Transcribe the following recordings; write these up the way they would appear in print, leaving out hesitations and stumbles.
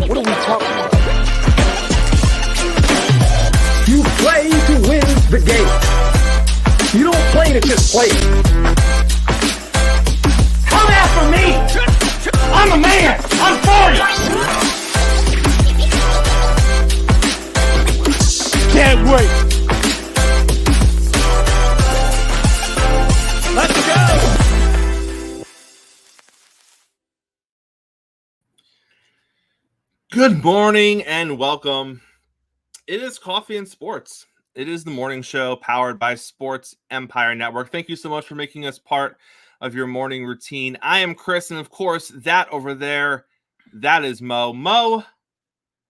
What are we talking about? You play to win the game. You don't play to just play. Come after me! I'm a man! I'm 40! Can't wait! Let's go! Good morning and welcome. It is Coffee and Sports. It is the morning show powered by Sports Empire Network. Thank you so much for making us part of your morning routine. I am Chris, and of course, that over there, that is Mo. Mo,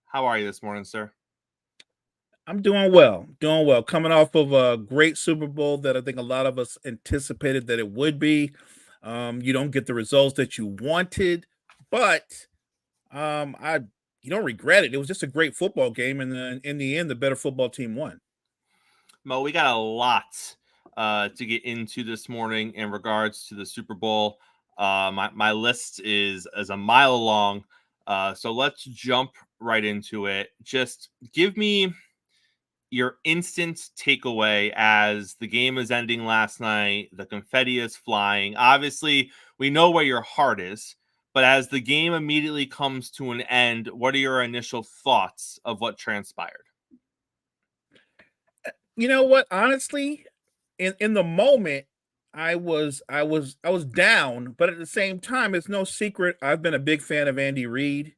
how are you this morning, sir? I'm doing well. Coming off of a great Super Bowl that I think a lot of us anticipated that it would be. You don't get the results that you wanted, but you don't regret it. It was just a great football game, and then in the end, the better football team won. Mo, we got a lot to get into this morning in regards to the Super Bowl. My list is a mile long, so let's jump right into it. Just give me your instant takeaway as the game is ending last night. The confetti is flying. Obviously, we know where your heart is. But as the game immediately comes to an end, what are your initial thoughts of what transpired? You know what? Honestly, in the moment, I was down, but at the same time, it's no secret I've been a big fan of Andy Reid.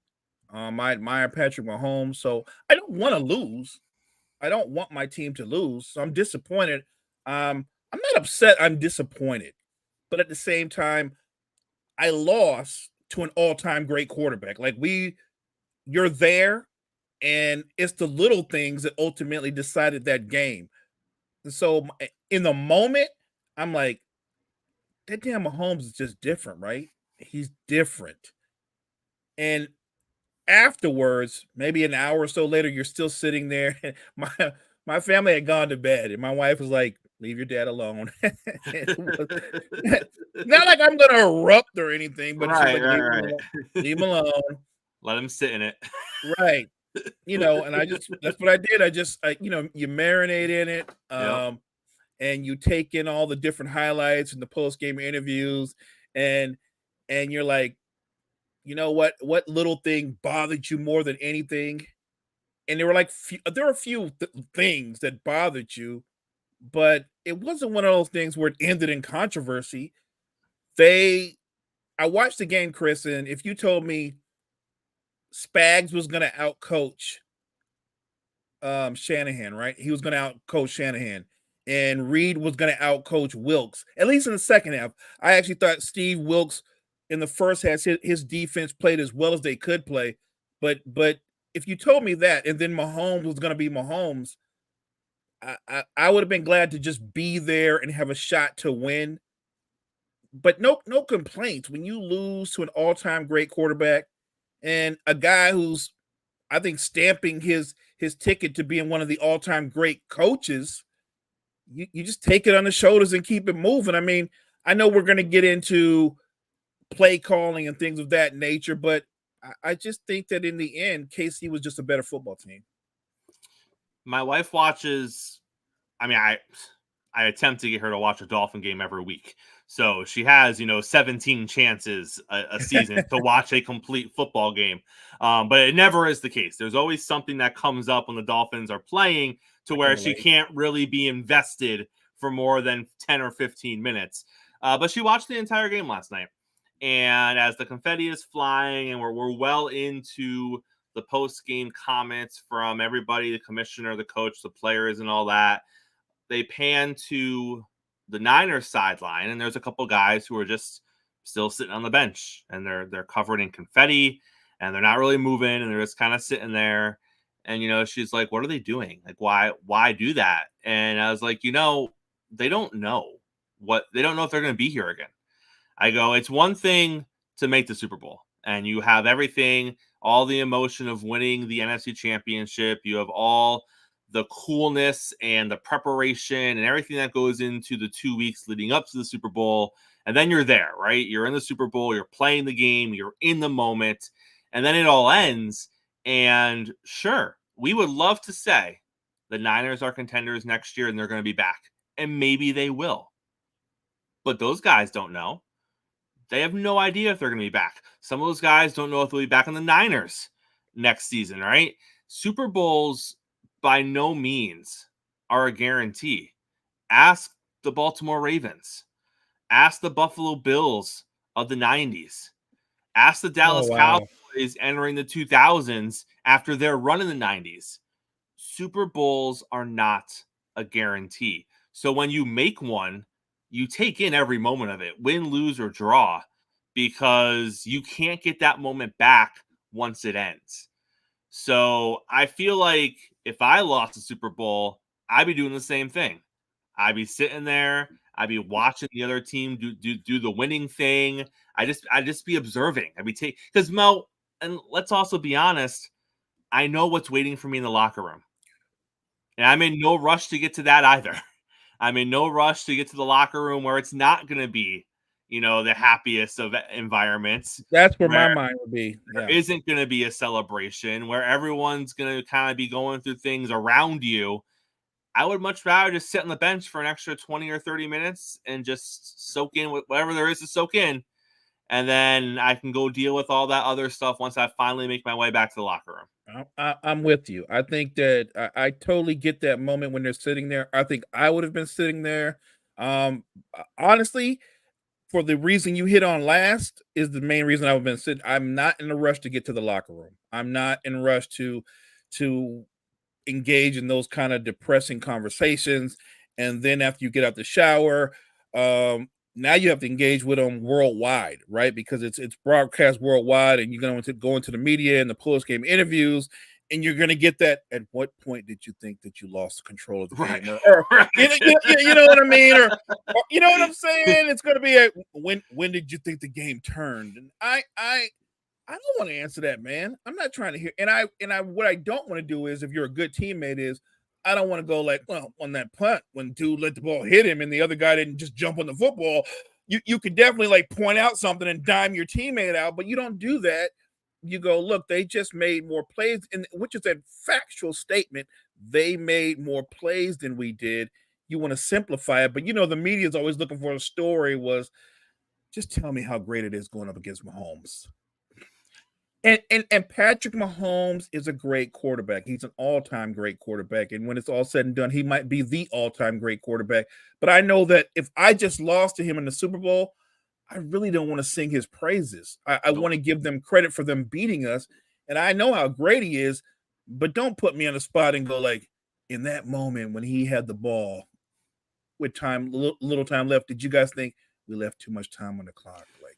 I admire Patrick Mahomes, so I don't want to lose. I don't want my team to lose, so I'm disappointed. I'm not upset. I'm disappointed, but at the same time, I lost to an all-time great quarterback. You're there, and it's the little things that ultimately decided that game. And so in the moment, I'm like, that damn Mahomes is just different, right? He's different. And afterwards, maybe an hour or so later, you're still sitting there. My family had gone to bed, and my wife was like, leave your dad alone. Not like I'm going to erupt or anything, but right. Leave him alone. Let him sit in it. Right. And that's what I did. You marinate in it. And you take in all the different highlights and the post-game interviews, and you're like, you know what little thing bothered you more than anything? And there were a few things that bothered you, but it wasn't one of those things where it ended in controversy. I watched the game, Chris, and if you told me Spags was going to outcoach Shanahan, right? He was going to outcoach Shanahan, and Reid was going to outcoach Wilks, at least in the second half. I actually thought Steve Wilks in the first half, his defense played as well as they could play. But if you told me that, and then Mahomes was going to be Mahomes, I would have been glad to just be there and have a shot to win. But no complaints when you lose to an all-time great quarterback and a guy who's, I think, stamping his ticket to being one of the all-time great coaches. You just take it on the shoulders and keep it moving. I mean, I know we're going to get into play calling and things of that nature, but I just think that in the end, KC was just a better football team. My wife watches, I attempt to get her to watch a Dolphin game every week. So she has, 17 chances a season to watch a complete football game. But it never is the case. There's always something that comes up when the Dolphins are playing to where she can't really be invested for more than 10 or 15 minutes. But she watched the entire game last night. And as the confetti is flying and we're well into the post-game comments from everybody, the commissioner, the coach, the players, and all that, they pan to the Niners sideline, and there's a couple guys who are just still sitting on the bench, and they're covered in confetti, and they're not really moving, and they're just kind of sitting there. And she's like, "What are they doing? Like, why do that?" And I was like, they don't know if they're going to be here again. I go, it's one thing to make the Super Bowl, and you have everything, all the emotion of winning the NFC Championship. You have all the coolness and the preparation and everything that goes into the 2 weeks leading up to the Super Bowl. And then you're there, right? You're in the Super Bowl, you're playing the game, you're in the moment, and then it all ends. And sure, we would love to say the Niners are contenders next year and they're going to be back. And maybe they will. But those guys don't know. They have no idea if they're going to be back. Some of those guys don't know if they'll be back in the Niners next season, right? Super Bowls, by no means, are a guarantee. Ask the Baltimore Ravens. Ask the Buffalo Bills of the 90s. Ask the Dallas Cowboys entering the 2000s after their run in the 90s. Super Bowls are not a guarantee. So when you make one, you take in every moment of it, win, lose, or draw, because you can't get that moment back once it ends. So I feel like if I lost the Super Bowl, I'd be doing the same thing. I'd be sitting there. I'd be watching the other team do the winning thing. I'd just be observing. I'd be because Mel, and let's also be honest, I know what's waiting for me in the locker room. And I'm in no rush to get to that either. I'm in no rush to get to the locker room where it's not going to be, the happiest of environments. That's where my mind would be. There isn't going to be a celebration where everyone's going to kind of be going through things around you. I would much rather just sit on the bench for an extra 20 or 30 minutes and just soak in whatever there is to soak in. And then I can go deal with all that other stuff once I finally make my way back to the locker room. I'm with you. I think that I totally get that moment when they're sitting there. I think I would have been sitting there. Honestly, for the reason you hit on last is the main reason I would have been sitting. I'm not in a rush to get to the locker room. I'm not in a rush to engage in those kind of depressing conversations. And then after you get out the shower, now you have to engage with them worldwide, right? Because it's broadcast worldwide, and you're going to go into the media and the post-game interviews, and you're going to get that. At what point did you think that you lost control of the game? Or, you know what I mean? Or you know what I'm saying? It's going to be when did you think the game turned? And I don't want to answer that, man. I'm not trying to hear. And I what I don't want to do is, if you're a good teammate, is I don't want to go like, well, on that punt when dude let the ball hit him and the other guy didn't just jump on the football. You could definitely like point out something and dime your teammate out, but you don't do that. You go, look, they just made more plays, which is a factual statement. They made more plays than we did. You want to simplify it, but the media is always looking for a story. Was just tell me how great it is going up against Mahomes. And Patrick Mahomes is a great quarterback. He's an all-time great quarterback. And when it's all said and done, he might be the all-time great quarterback. But I know that if I just lost to him in the Super Bowl, I really don't want to sing his praises. I want to give them credit for them beating us. And I know how great he is, but don't put me on the spot and go like, in that moment when he had the ball with little time left, did you guys think we left too much time on the clock? Like,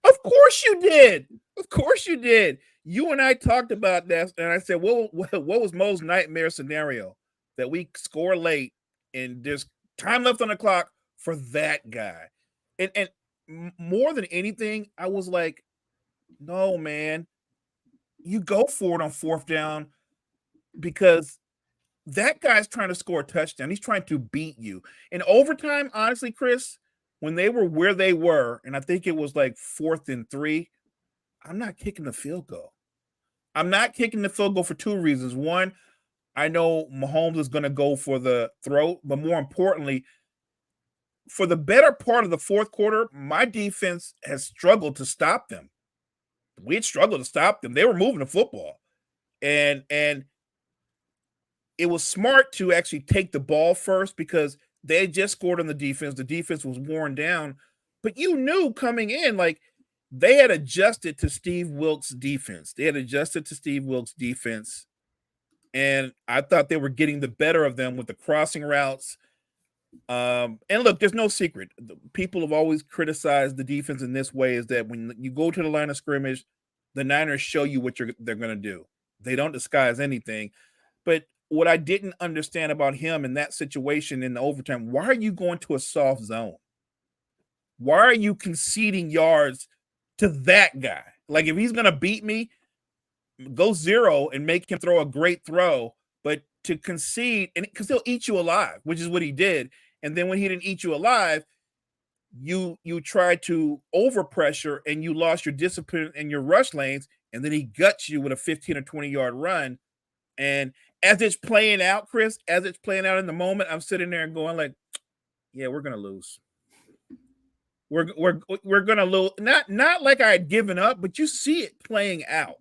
of course you did. Of course you did. You and I talked about that, and I said, what was Mo's nightmare scenario? That we score late and there's time left on the clock for that guy. And more than anything, I was like, no, man, you go for it on fourth down, because that guy's trying to score a touchdown. He's trying to beat you. In overtime, honestly, Chris, when they were where they were, and I think it was like 4th and 3, I'm not kicking the field goal. I'm not kicking the field goal for two reasons. One, I know Mahomes is going to go for the throw, but more importantly, for the better part of the fourth quarter, my defense has struggled to stop them. We had struggled to stop them. They were moving the football. And it was smart to actually take the ball first, because they had just scored on the defense. The defense was worn down. But you knew coming in, like, they had adjusted to Steve Wilks' defense. And I thought they were getting the better of them with the crossing routes. And look, there's no secret. People have always criticized the defense in this way, is that when you go to the line of scrimmage, the Niners show you what they're going to do. They don't disguise anything. But what I didn't understand about him in that situation in the overtime, why are you going to a soft zone? Why are you conceding yards to that guy? Like, if he's going to beat me, go zero and make him throw a great throw. But to concede, and because he'll eat you alive, which is what he did. And then when he didn't eat you alive, you tried to overpressure and you lost your discipline and your rush lanes, and then he guts you with a 15 or 20-yard run. And as it's playing out, Chris, as it's playing out in the moment, I'm sitting there and going like, yeah, we're gonna lose. We're gonna lose. Not like I had given up, but you see it playing out.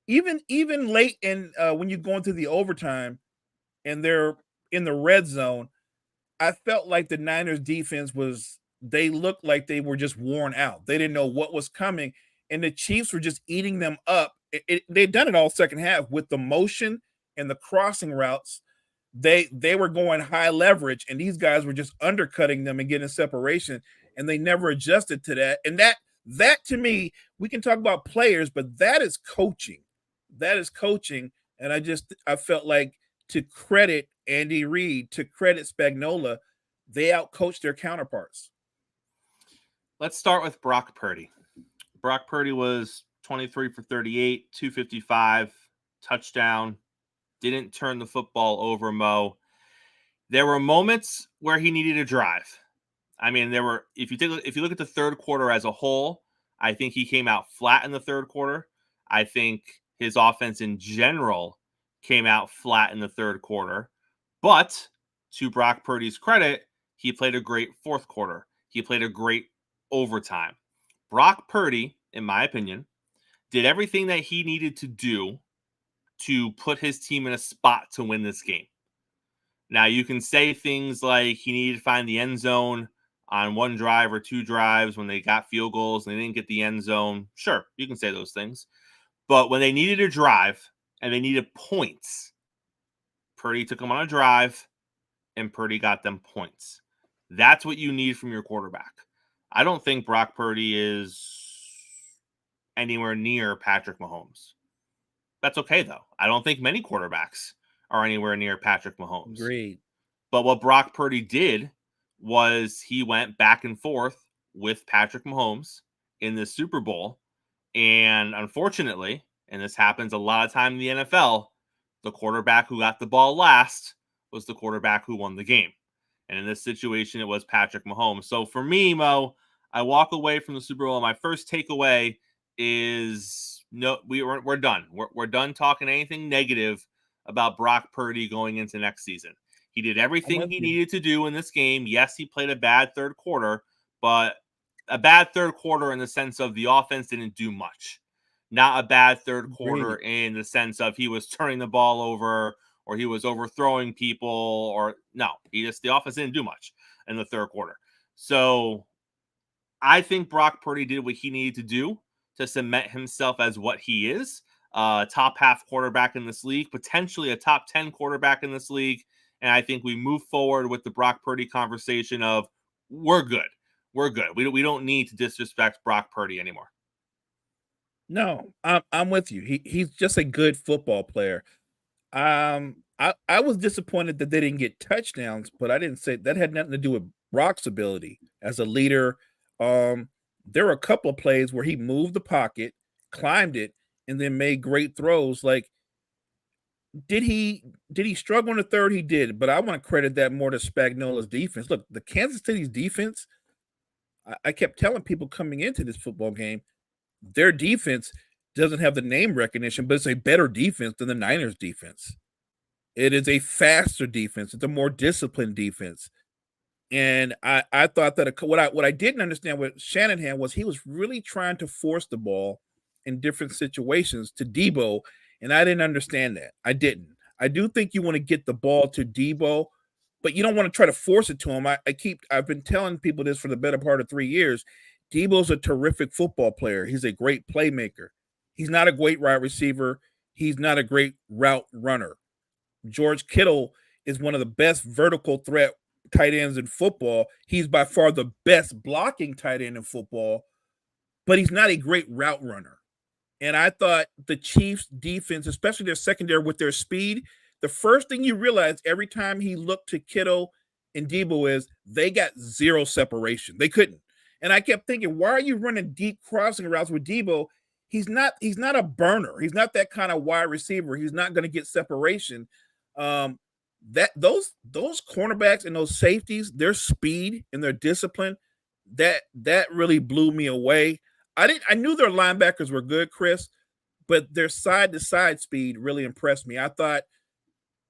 Even late in when you go into the overtime and they're in the red zone, I felt like the Niners defense they looked like they were just worn out. They didn't know what was coming, and the Chiefs were just eating them up. They'd done it all second half with the motion and the crossing routes. They were going high leverage, and these guys were just undercutting them and getting separation, and they never adjusted to that. And that to me, we can talk about players, but that is coaching. That is coaching. And I felt like, to credit Andy Reid, to credit Spagnuolo, they outcoached their counterparts. Let's start with Brock Purdy. Brock Purdy was 23 for 38, 255, touchdown. Didn't turn the football over, Mo. There were moments where he needed a drive. I mean, if you look at the third quarter as a whole, I think he came out flat in the third quarter. I think his offense in general came out flat in the third quarter. But to Brock Purdy's credit, he played a great fourth quarter. He played a great overtime. Brock Purdy, in my opinion, did everything that he needed to do to put his team in a spot to win this game. Now, you can say things like he needed to find the end zone on one drive or two drives when they got field goals and they didn't get the end zone. Sure, you can say those things. But when they needed a drive and they needed points, Purdy took them on a drive and Purdy got them points. That's what you need from your quarterback. I don't think Brock Purdy is anywhere near Patrick Mahomes. That's okay, though. I don't think many quarterbacks are anywhere near Patrick Mahomes. Agreed. But what Brock Purdy did was he went back and forth with Patrick Mahomes in the Super Bowl. And unfortunately, and this happens a lot of time in the NFL, the quarterback who got the ball last was the quarterback who won the game. And in this situation, it was Patrick Mahomes. So for me, Mo, I walk away from the Super Bowl. My first takeaway is no, we're done. We're done talking anything negative about Brock Purdy going into next season. He did everything he needed to do in this game. Yes, he played a bad third quarter, but a bad third quarter in the sense of the offense didn't do much. Not a bad third quarter in the sense of he was turning the ball over or he was overthrowing people or no, the offense didn't do much in the third quarter. So I think Brock Purdy did what he needed to do to cement himself as what he is, top half quarterback in this league, potentially a top 10 quarterback in this league. And I think we move forward with the Brock Purdy conversation of we're good. We're good. We don't need to disrespect Brock Purdy anymore. No, I'm with you. He's just a good football player. I was disappointed that they didn't get touchdowns, but I didn't say that had nothing to do with Brock's ability as a leader. There were a couple of plays where he moved the pocket, climbed it, and then made great throws. Like, did he struggle in the third? He did, but I want to credit that more to Spagnuolo's defense. Look, the Kansas City's defense, I kept telling people coming into this football game, their defense doesn't have the name recognition, but it's a better defense than the Niners defense. It is a faster defense. It's a more disciplined defense. And I thought that what I didn't understand with Shanahan was he was really trying to force the ball in different situations to Debo, and I didn't understand that. I didn't. I do think you want to get the ball to Debo, but you don't want to try to force it to him. I've been telling people this for the better part of 3 years. Debo's a terrific football player. He's a great playmaker. He's not a great wide receiver. He's not a great route runner. George Kittle is one of the best vertical threat tight ends in football. He's by far the best blocking tight end in football, but he's not a great route runner. And I thought the Chiefs defense, especially their secondary with their speed, the first thing you realize every time he looked to Kittle and Debo is they got zero separation. They couldn't. And I kept thinking, why are you running deep crossing routes with Debo? He's not a burner. He's not that kind of wide receiver. He's not going to get separation. Those cornerbacks and those safeties, their speed and their discipline, that really blew me away. I knew their linebackers were good, Chris, but their side to side speed really impressed me. I thought,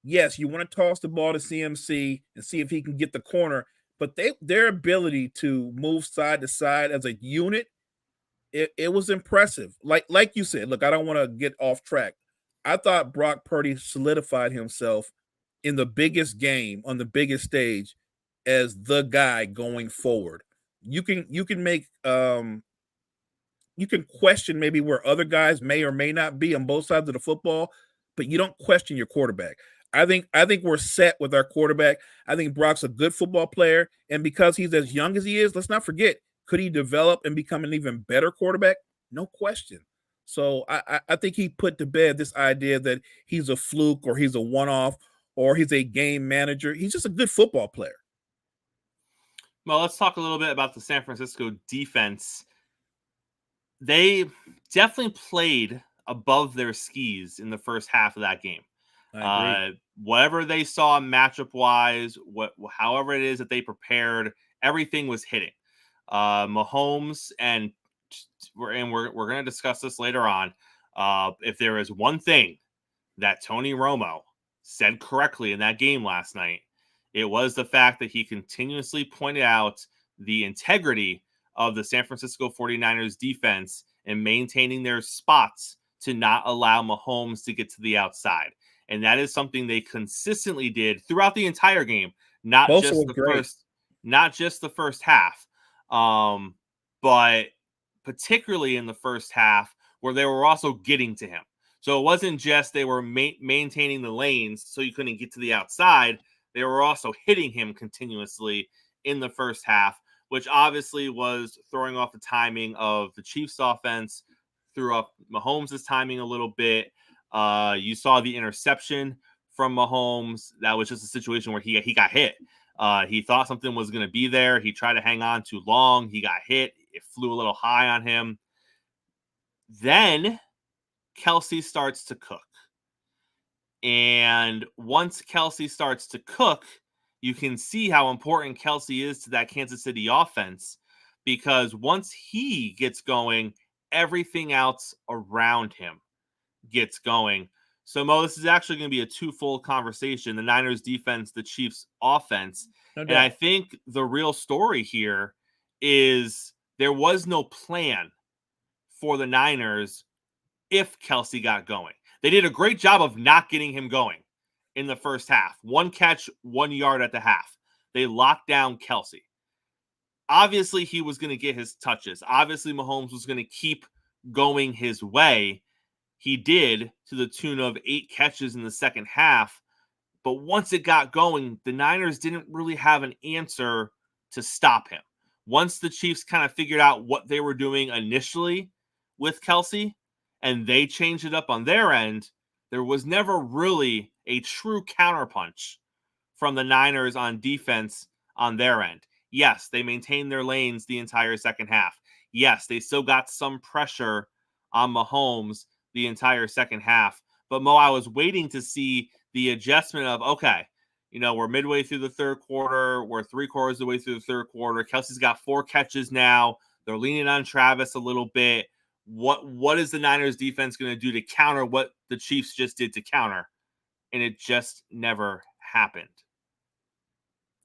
yes, you want to toss the ball to CMC and see if he can get the corner, but their ability to move side to side as a unit, it was impressive. Like you said, look, I don't want to get off track. I thought Brock Purdy solidified himself in the biggest game on the biggest stage as the guy going forward. You can make you can question maybe where other guys may or may not be on both sides of the football, but you don't question your quarterback. I think we're set with our quarterback. I think Brock's a good football player, and because he's as young as he is, let's not forget, could he develop and become an even better quarterback? No question. So I think he put to bed this idea that he's a fluke or he's a one-off or he's a game manager. He's just a good football player. Well, let's talk a little bit about the San Francisco defense. They definitely played above their skis in the first half of that game. Whatever they saw matchup wise, however it is that they prepared, everything was hitting. Mahomes and we're going to discuss this later on. If there is one thing that Tony Romo said correctly in that game last night, it was the fact that he continuously pointed out the integrity of the San Francisco 49ers defense and maintaining their spots to not allow Mahomes to get to the outside. And that is something they consistently did throughout the entire game, not just the first half, but particularly in the first half where they were also getting to him. So it wasn't just they were maintaining the lanes so you couldn't get to the outside. They were also hitting him continuously in the first half, which obviously was throwing off the timing of the Chiefs offense, threw off Mahomes' timing a little bit. You saw the interception from Mahomes. That was just a situation where he got hit. He thought something was going to be there. He tried to hang on too long. He got hit. It flew a little high on him. Then Kelce starts to cook. And once Kelce starts to cook, you can see how important Kelce is to that Kansas City offense, because once he gets going, everything else around him gets going. So, Mo, this is actually going to be a twofold conversation: the Niners defense, the Chiefs offense. And I think the real story here is there was no plan for the Niners if Kelce got going. They did a great job of not getting him going in the first half. 1 catch, 1 yard at the half. They locked down Kelce. Obviously, he was going to get his touches. Obviously, Mahomes was going to keep going his way. He did, to the tune of 8 catches in the second half. But once it got going, the Niners didn't really have an answer to stop him. Once the Chiefs kind of figured out what they were doing initially with Kelce, and they changed it up on their end, there was never really a true counterpunch from the Niners on defense on their end. Yes, they maintained their lanes the entire second half. Yes, they still got some pressure on Mahomes the entire second half. But, Mo, I was waiting to see the adjustment of, okay, we're midway through the third quarter. We're 3/4 of the way through the third quarter. Kelce's got 4 catches now. They're leaning on Travis a little bit. What is the Niners defense going to do to counter what the Chiefs just did to counter? And it just never happened.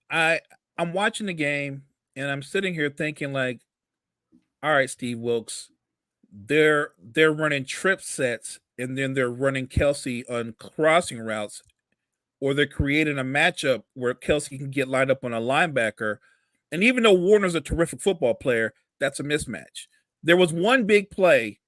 I'm watching the game and I'm sitting here thinking, like, all right, Steve Wilks, they're running trip sets and then they're running Kelce on crossing routes, or they're creating a matchup where Kelce can get lined up on a linebacker. And even though Warner's a terrific football player, that's a mismatch. There was one big play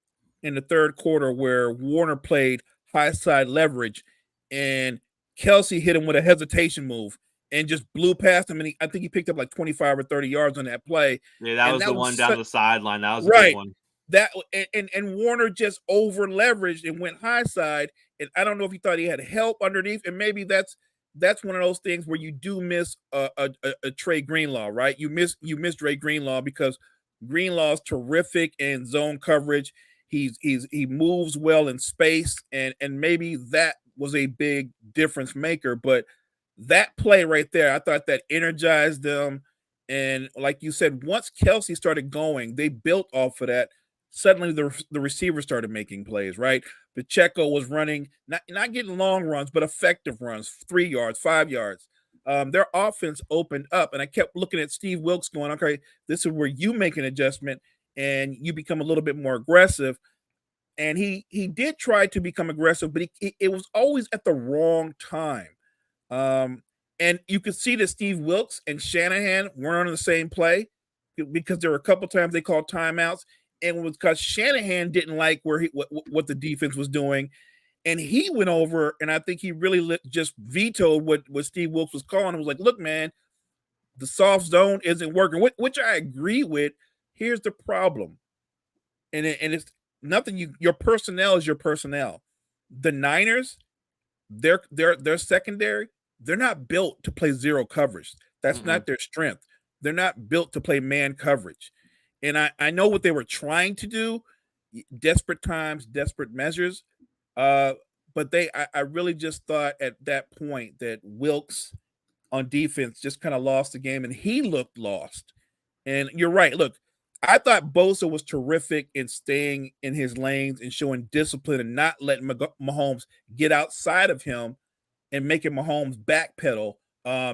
in the third quarter where Warner played high side leverage and Kelce hit him with a hesitation move and just blew past him. And I think he picked up like 25 or 30 yards on that play. Yeah, that was the one down the sideline. That was a right. big one. That and Warner just over leveraged and went high side. And I don't know if he thought he had help underneath. And maybe that's one of those things where you do miss a Trey Greenlaw, right? You miss Trey Greenlaw because Greenlaw's terrific in zone coverage. He moves well in space, and maybe that was a big difference maker. But that play right there, I thought that energized them. And like you said, once Kelce started going, they built off of that. suddenly the receiver started making plays, right? Pacheco was running, not getting long runs, but effective runs, 3 yards, 5 yards. Their offense opened up, and I kept looking at Steve Wilks going, okay, this is where you make an adjustment and you become a little bit more aggressive. And he did try to become aggressive, but it was always at the wrong time. Um, and you could see that Steve Wilks and Shanahan weren't on the same play because there were a couple times they called timeouts, and it was because Shanahan didn't like what the defense was doing, and he went over, and I think he really just vetoed what Steve Wilks was calling. And was like, "Look, man, the soft zone isn't working," which I agree with. Here's the problem, and it's nothing. Your personnel is your personnel. The Niners, their secondary, they're not built to play zero coverage. That's not their strength. They're not built to play man coverage. And I know what they were trying to do, desperate times, desperate measures. But I really just thought at that point that Wilks on defense just kind of lost the game, and he looked lost. And you're right. Look, I thought Bosa was terrific in staying in his lanes and showing discipline and not letting Mahomes get outside of him and making Mahomes backpedal,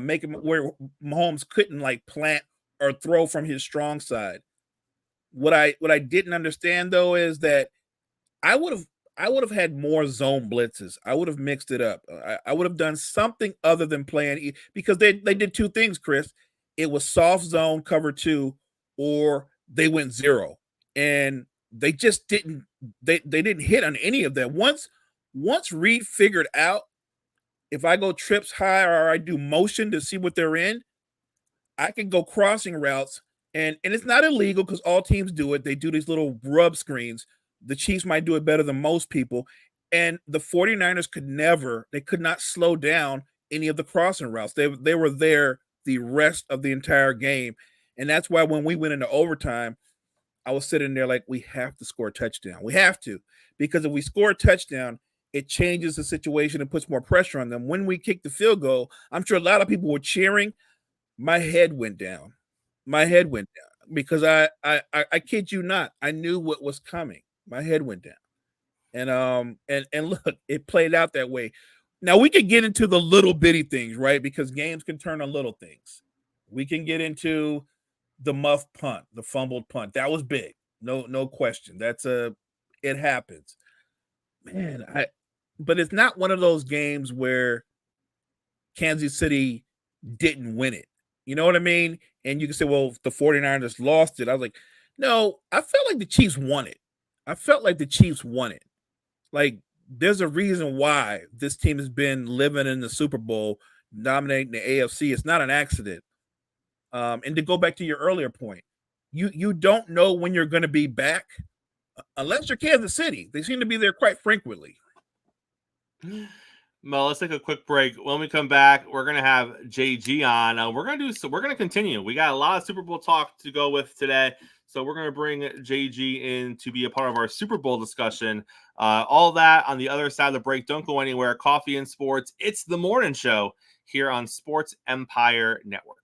making where Mahomes couldn't like plant or throw from his strong side. What I didn't understand though is that I would have had more zone blitzes. I would have mixed it up. I would have done something other than playing because they did two things, Chris. It was soft zone cover 2, or they went 0, and they just didn't. They didn't hit on any of that. Once Reed figured out if I go trips high or I do motion to see what they're in, I can go crossing routes, and it's not illegal because all teams do it. They do these little rub screens. The Chiefs might do it better than most people, and the 49ers could not slow down any of the crossing routes. They were there the rest of the entire game, and that's why when we went into overtime, I was sitting there like, we have to score a touchdown. We have to, because if we score a touchdown, it changes the situation and puts more pressure on them. When we kicked the field goal, I'm sure a lot of people were cheering. My head went down. Because I kid you not, I knew what was coming. My head went down. And look, it played out that way. Now we could get into the little bitty things, right? Because games can turn on little things. We can get into the muff punt, the fumbled punt. That was big. No question. It happens. Man, but it's not one of those games where Kansas City didn't win it. You know what I mean? And you can say, well, the 49ers lost it. I was like, no, I felt like the Chiefs won it. Like, there's a reason why this team has been living in the Super Bowl, dominating the AFC. It's not an accident. And to go back to your earlier point, you don't know when you're going to be back unless you're Kansas City. They seem to be there quite frequently. Well, let's take a quick break. When we come back, we're going to have JG on. We're going to continue. We got a lot of Super Bowl talk to go with today. So we're going to bring JG in to be a part of our Super Bowl discussion. All that on the other side of the break. Don't go anywhere. Coffee and Sports. It's the morning show here on Sports Empire Network.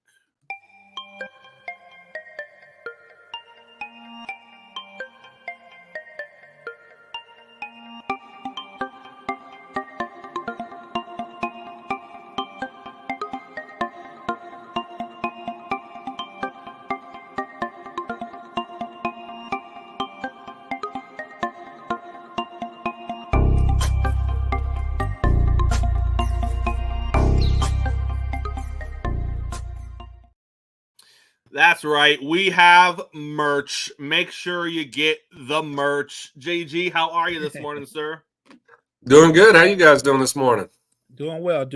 That's right. We have merch. Make sure you get the merch. JG, how are you this morning, sir? Doing good. How you guys doing this morning? Doing well.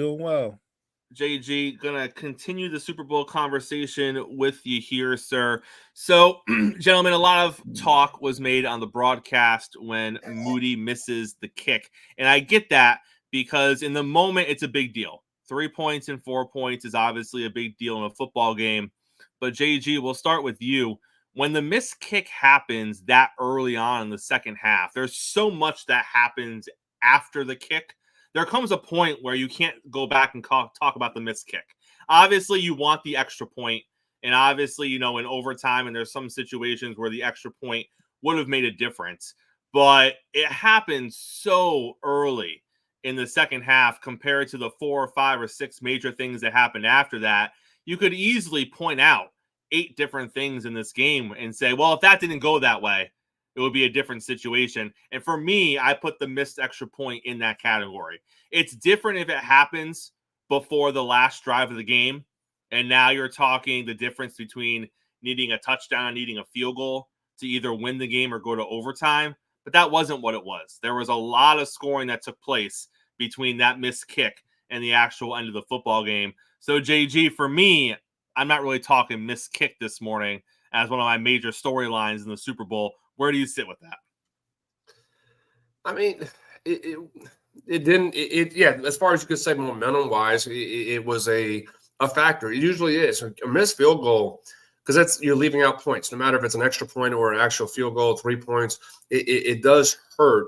JG, gonna continue the Super Bowl conversation with you here, sir. So, gentlemen, a lot of talk was made on the broadcast when Moody misses the kick. And I get that because in the moment, it's a big deal. 3 points and 4 points is obviously a big deal in a football game. But JG, we'll start with you. When the missed kick happens that early on in the second half, there's so much that happens after the kick. There comes a point where you can't go back and talk about the missed kick. Obviously, you want the extra point, and obviously, in overtime, and there's some situations where the extra point would have made a difference. But it happened so early in the second half compared to the 4 or 5 or 6 major things that happened after that. You could easily point out 8 different things in this game and say, well, if that didn't go that way, it would be a different situation. And for me, I put the missed extra point in that category. It's different if it happens before the last drive of the game. And now you're talking the difference between needing a touchdown and needing a field goal to either win the game or go to overtime. But that wasn't what it was. There was a lot of scoring that took place between that missed kick and the actual end of the football game. So, JG, for me, I'm not really talking missed kick this morning as one of my major storylines in the Super Bowl. Where do you sit with that? I mean, it didn't. Yeah. As far as you could say, momentum wise, it was a factor. It usually is a missed field goal because you're leaving out points. No matter if it's an extra point or an actual field goal, 3 points, it does hurt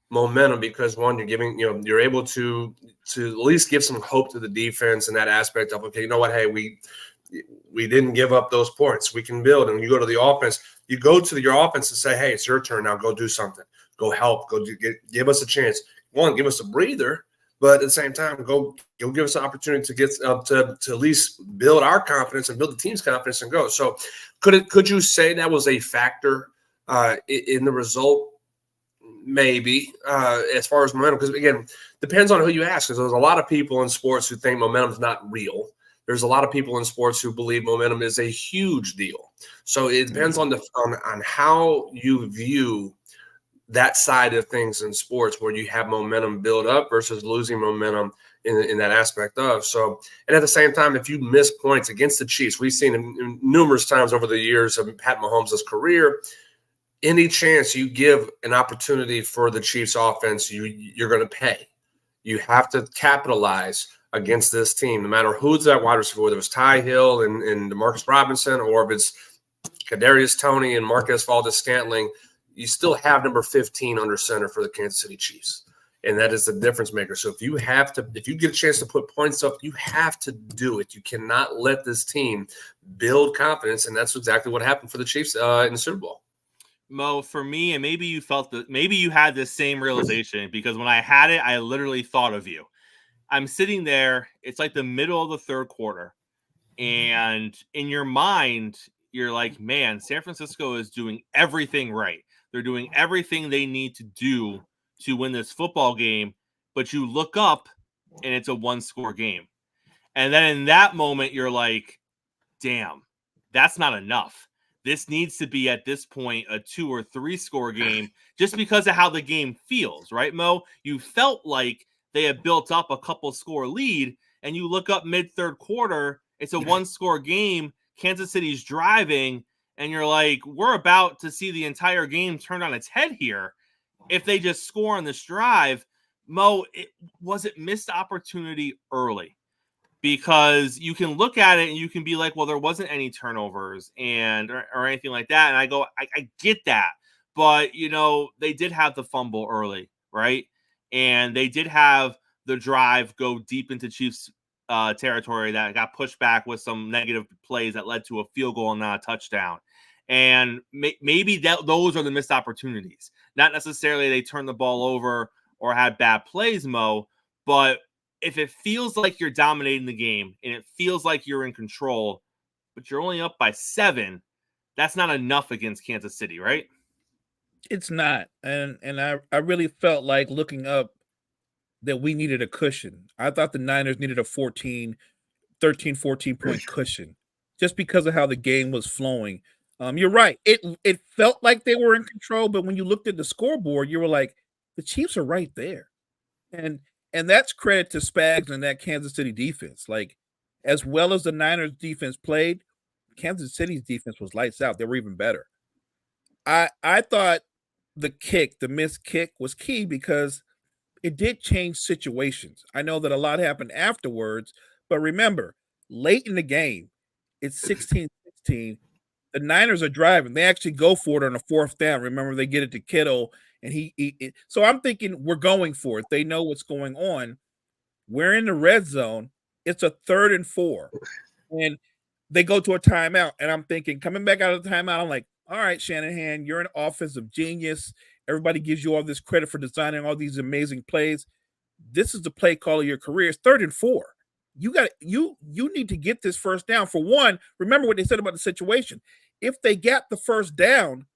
momentum because one, you're able to at least give some hope to the defense in that aspect of, okay, you know what, hey, we didn't give up those points. We can build. And you go to the offense, you go to your offense and say, hey, it's your turn now. Go do something. Go help. Give us a chance. One, give us a breather, but at the same time, go give us an opportunity to get to at least build our confidence and build the team's confidence and go. So could you say that was a factor in the result? Maybe as far as momentum, because again, depends on who you ask. Because there's a lot of people in sports who think momentum is not real. There's a lot of people in sports who believe momentum is a huge deal. So it depends on how you view that side of things in sports, where you have momentum build up versus losing momentum in that aspect of. So, and at the same time, if you miss points against the Chiefs, we've seen numerous times over the years of Pat Mahomes' career. Any chance you give an opportunity for the Chiefs offense, you're going to pay. You have to capitalize against this team, no matter who's that wide receiver, whether it's Ty Hill and DeMarcus Robinson, or if it's Kadarius Toney and Marquez Valdes-Scantling. You still have number 15 under center for the Kansas City Chiefs, and that is the difference maker. So if you get a chance to put points up, you have to do it. You cannot let this team build confidence, and that's exactly what happened for the Chiefs in the Super Bowl. Mo, for me, and maybe you had this same realization, because when I had it, I literally thought of you. I'm sitting there, it's like the middle of the third quarter, and in your mind, you're like, man, San Francisco is doing everything right. They're doing everything they need to do to win this football game, but you look up and it's a 1-score game. And then in that moment, you're like, damn, that's not enough. This needs to be, at this point, a 2 or 3 score game, just because of how the game feels, right, Mo? You felt like they had built up a couple score lead, and you look up mid-third quarter, it's a 1-score game, Kansas City's driving, and you're like, we're about to see the entire game turned on its head here. If they just score on this drive, Mo, was it missed opportunity early? Because you can look at it and you can be like, well, there wasn't any turnovers or anything like that. And I go, I get that. But, they did have the fumble early, right? And they did have the drive go deep into Chiefs territory that got pushed back with some negative plays that led to a field goal and not a touchdown. And maybe those are the missed opportunities. Not necessarily they turned the ball over or had bad plays, Mo, but if it feels like you're dominating the game and it feels like you're in control, but you're only up by 7, that's not enough against Kansas City, right? It's not. And I really felt like, looking up, that we needed a cushion. I thought the Niners needed a 13, 14-point cushion, just because of how the game was flowing. You're right. It felt like they were in control, but when you looked at the scoreboard, you were like, the Chiefs are right there. And that's credit to Spags and that Kansas City defense. Like, as well as the Niners defense played, Kansas City's defense was lights out. They were even better. I thought the missed kick was key, because it did change situations. I know that a lot happened afterwards, but remember, late in the game, it's 16-16. The Niners are driving. They actually go for it on a 4th down. Remember, they get it to Kittle, and so I'm thinking, we're going for it. They know what's going on. We're in the red zone. It's a 3rd and 4, and they go to a timeout. And I'm thinking, coming back out of the timeout, I'm like, all right, Shanahan, you're an offensive genius. Everybody gives you all this credit for designing all these amazing plays. This is the play call of your career. It's 3rd and 4. You need to get this first down. For one, remember what they said about the situation. If they got the first down,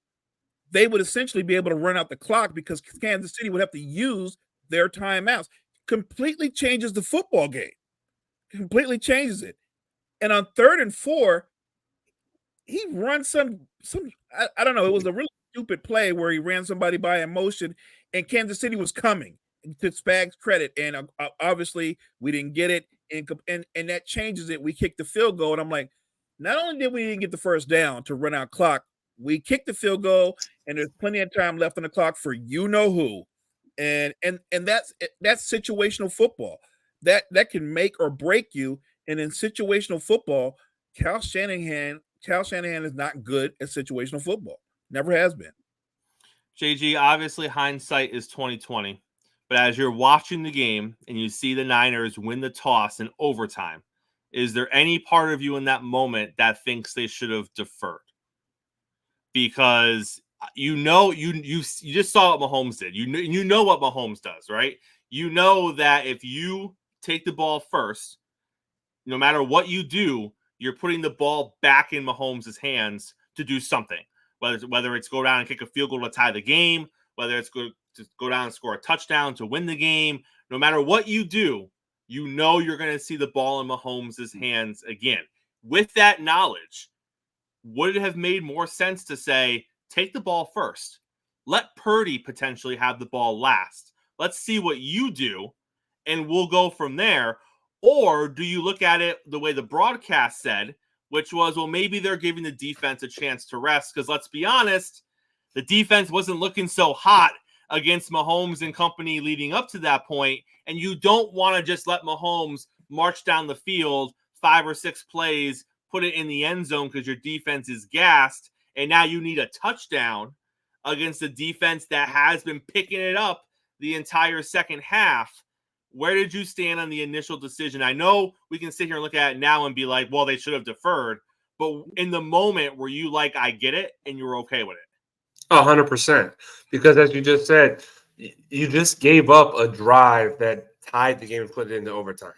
they would essentially be able to run out the clock because Kansas City would have to use their timeouts. Completely changes the football game. Completely changes it. And on 3rd and 4, he runs some I don't know. It was a really stupid play where he ran somebody by in motion, and Kansas City was coming. To Spags' credit, and obviously we didn't get it, and that changes it. We kicked the field goal, and I'm like, not only did we didn't get the first down to run out clock, we kicked the field goal, and there's plenty of time left on the clock for you know who, and that's situational football. That can make or break you. And in situational football, Kyle Shanahan is not good at situational football. Never has been. JG, obviously hindsight is 2020. But as you're watching the game and you see the Niners win the toss in overtime, is there any part of you in that moment that thinks they should have deferred? Because you just saw what Mahomes did. You know what Mahomes does, right? You know that if you take the ball first, no matter what you do, you're putting the ball back in Mahomes' hands to do something. Whether it's go down and kick a field goal to tie the game, whether it's go down and score a touchdown to win the game. No matter what you do, you know you're going to see the ball in Mahomes' hands again. With that knowledge, would it have made more sense to say, take the ball first? Let Purdy potentially have the ball last. Let's see what you do, and we'll go from there. Or do you look at it the way the broadcast said, which was, well, maybe they're giving the defense a chance to rest? Because let's be honest, the defense wasn't looking so hot against Mahomes and company leading up to that point, and you don't want to just let Mahomes march down the field 5 or 6 plays, put it in the end zone because your defense is gassed, and now you need a touchdown against a defense that has been picking it up the entire second half. Where did you stand on the initial decision? I know we can sit here and look at it now and be like, well, they should have deferred, but in the moment were you like, I get it, and you were okay with it? 100%. Because as you just said, you just gave up a drive that tied the game and put it into overtime.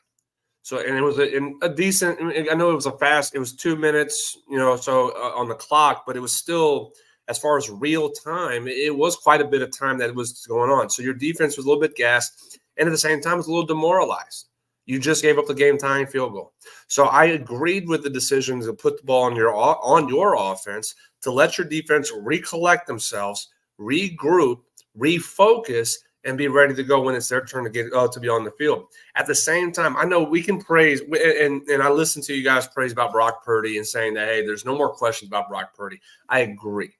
So, and it was a decent, I know it was it was 2 minutes, on the clock, but it was still, as far as real time, it was quite a bit of time that was going on. So your defense was a little bit gassed, and at the same time, it was a little demoralized. You just gave up the game-tying field goal. So I agreed with the decision to put the ball on your offense, to let your defense recollect themselves, regroup, refocus, and be ready to go when it's their turn to get to be on the field. At the same time, I know we can praise, and I listened to you guys praise about Brock Purdy and saying that, hey, there's no more questions about Brock Purdy. I agree.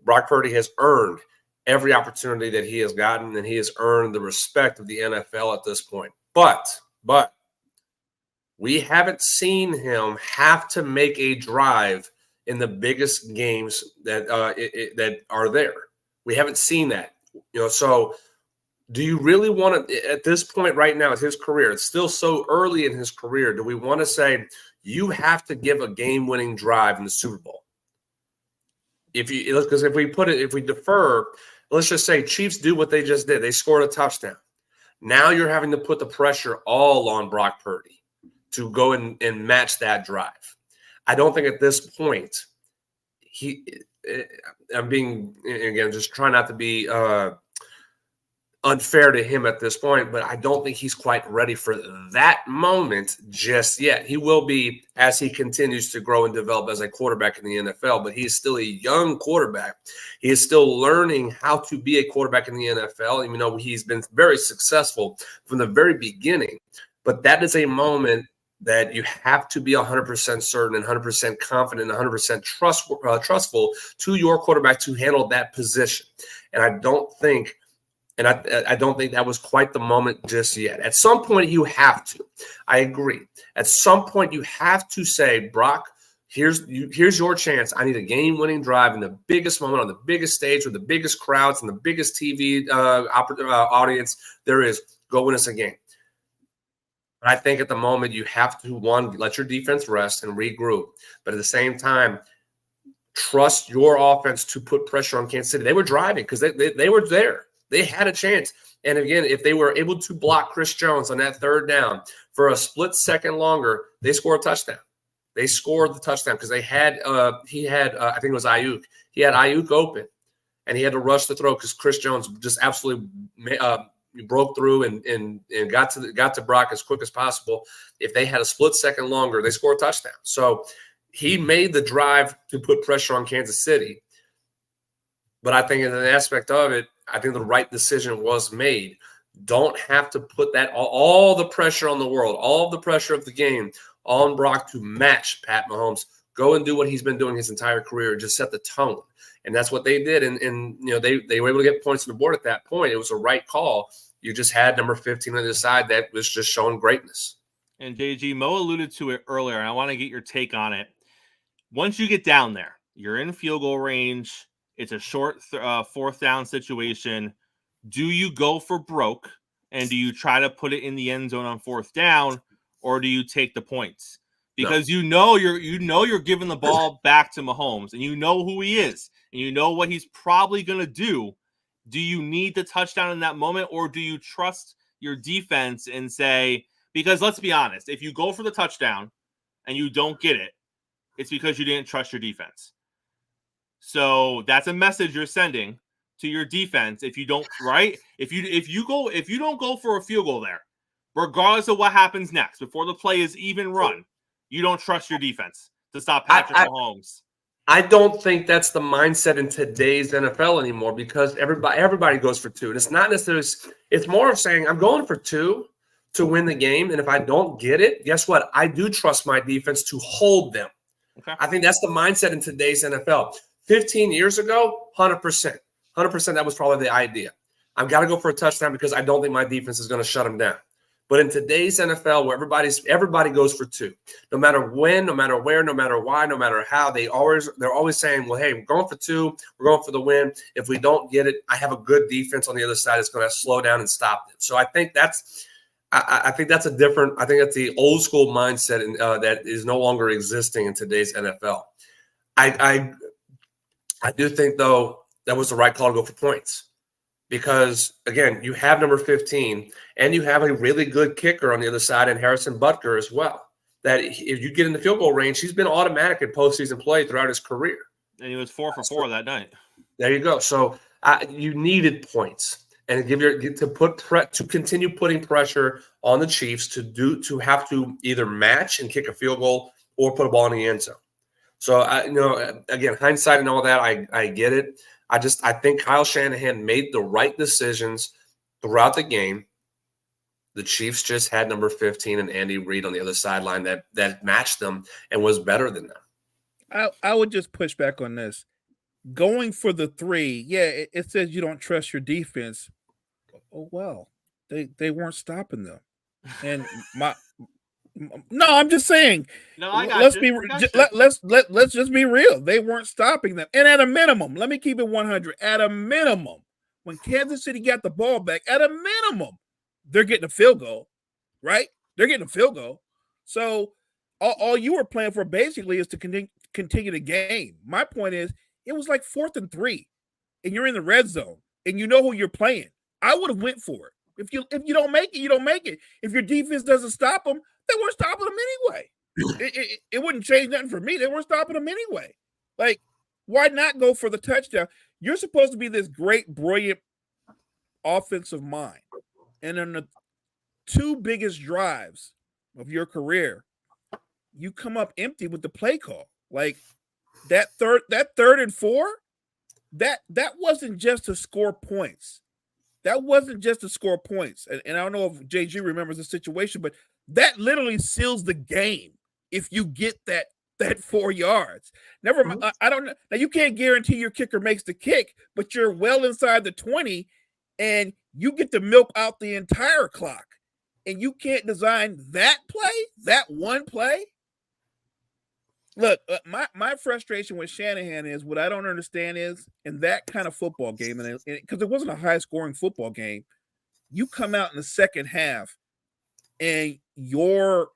Brock Purdy has earned every opportunity that he has gotten, and he has earned the respect of the NFL at this point. But we haven't seen him have to make a drive in the biggest games that that are there. We haven't seen that. So do you really want to, at this point right now in his career, it's still so early in his career, do we want to say you have to give a game-winning drive in the Super Bowl? Because if we defer, let's just say Chiefs do what they just did. They scored a touchdown. Now you're having to put the pressure all on Brock Purdy to go and match that drive. I don't think at this point I'm being, again, just trying not to be unfair to him at this point, but I don't think he's quite ready for that moment just yet. He will be as he continues to grow and develop as a quarterback in the NFL, but he's still a young quarterback. He is still learning how to be a quarterback in the NFL, even though he's been very successful from the very beginning. But that is a moment that you have to be 100% certain and 100% confident and 100% trustful to your quarterback to handle that position. And I don't think that was quite the moment just yet. At some point, you have to. I agree. At some point, you have to say, Brock, here's your chance. I need a game-winning drive in the biggest moment on the biggest stage with the biggest crowds and the biggest TV audience there is. Go win us a game. But I think at the moment, you have to, one, let your defense rest and regroup. But at the same time, trust your offense to put pressure on Kansas City. They were driving because they were there. They had a chance. And again, if they were able to block Chris Jones on that third down for a split second longer, they scored a touchdown. They scored the touchdown because they had I think it was Ayuk. He had Ayuk open, and he had to rush the throw because Chris Jones just absolutely broke through and got to Brock as quick as possible. If they had a split second longer, they scored a touchdown. So he made the drive to put pressure on Kansas City. But I think in an aspect of it, I think the right decision was made. Don't have to put that all the pressure on the world, all the pressure of the game on Brock to match Pat Mahomes. Go and do what he's been doing his entire career. Just set the tone. And that's what they did. And they were able to get points on the board at that point. It was a right call. You just had number 15 on the side that was just showing greatness. And JG, Mo alluded to it earlier, and I want to get your take on it. Once you get down there, you're in field goal range. It's a short fourth down situation. Do you go for broke, and do you try to put it in the end zone on fourth down, or do you take the points? Because you're giving the ball back to Mahomes, and you know who he is, and you know what he's probably going to do. Do you need the touchdown in that moment, or do you trust your defense and say, because let's be honest, if you go for the touchdown and you don't get it, it's because you didn't trust your defense. So that's a message you're sending to your defense. If you don't, right? If you don't go for a field goal there, regardless of what happens next, before the play is even run, you don't trust your defense to stop Patrick Mahomes. I don't think that's the mindset in today's NFL anymore because everybody goes for two. And it's not necessarily – it's more of saying I'm going for two to win the game. And if I don't get it, guess what? I do trust my defense to hold them. Okay. I think that's the mindset in today's NFL. 15 years ago, 100%. 100% that was probably the idea. I've got to go for a touchdown because I don't think my defense is going to shut them down. But in today's NFL, where everybody goes for two, no matter when, no matter where, no matter why, no matter how, they're always saying, well, hey, we're going for two, we're going for the win. If we don't get it, I have a good defense on the other side that's going to slow down and stop them. So I think that's a different. I think that's the old school mindset that is no longer existing in today's NFL. I do think though that was the right call to go for points. Because, again, you have number 15, and you have a really good kicker on the other side, and Harrison Butker as well. That if you get in the field goal range, he's been automatic in postseason play throughout his career. And he was 4 for 4 that night. There you go. So you needed points, and to continue putting pressure on the Chiefs to have to either match and kick a field goal or put a ball in the end zone. So again, hindsight and all that, I get it. I think Kyle Shanahan made the right decisions throughout the game. The Chiefs just had number 15 and Andy Reid on the other sideline that matched them and was better than them. I would just push back on this. Going for the three, it says you don't trust your defense. Oh well, they weren't stopping them, and no, I'm just saying. No, I got let's you. Let's just be real. They weren't stopping them, and at a minimum, let me keep it 100. At a minimum, when Kansas City got the ball back, at a minimum, they're getting a field goal, right? They're getting a field goal. So all you were playing for basically is to continue the game. My point is, it was like 4th and 3, and you're in the red zone, and you know who you're playing. I would have went for it. If you don't make it, you don't make it. If your defense doesn't stop them, they weren't stopping them anyway. It wouldn't change nothing for me. They weren't stopping them anyway. Like, why not go for the touchdown? You're supposed to be this great, brilliant offensive mind. And in the 2 biggest drives of your career, you come up empty with the play call. Like that third and 4, that wasn't just to score points. That wasn't just to score points. And I don't know if JG remembers the situation, but that literally seals the game if you get that 4 yards. Never mind. I don't know. Now, you can't guarantee your kicker makes the kick, but you're well inside the 20, and you get to milk out the entire clock. And you can't design that play, that one play. Look, my frustration with Shanahan is what I don't understand is in that kind of football game, and because it wasn't a high-scoring football game, you come out in the second half, and your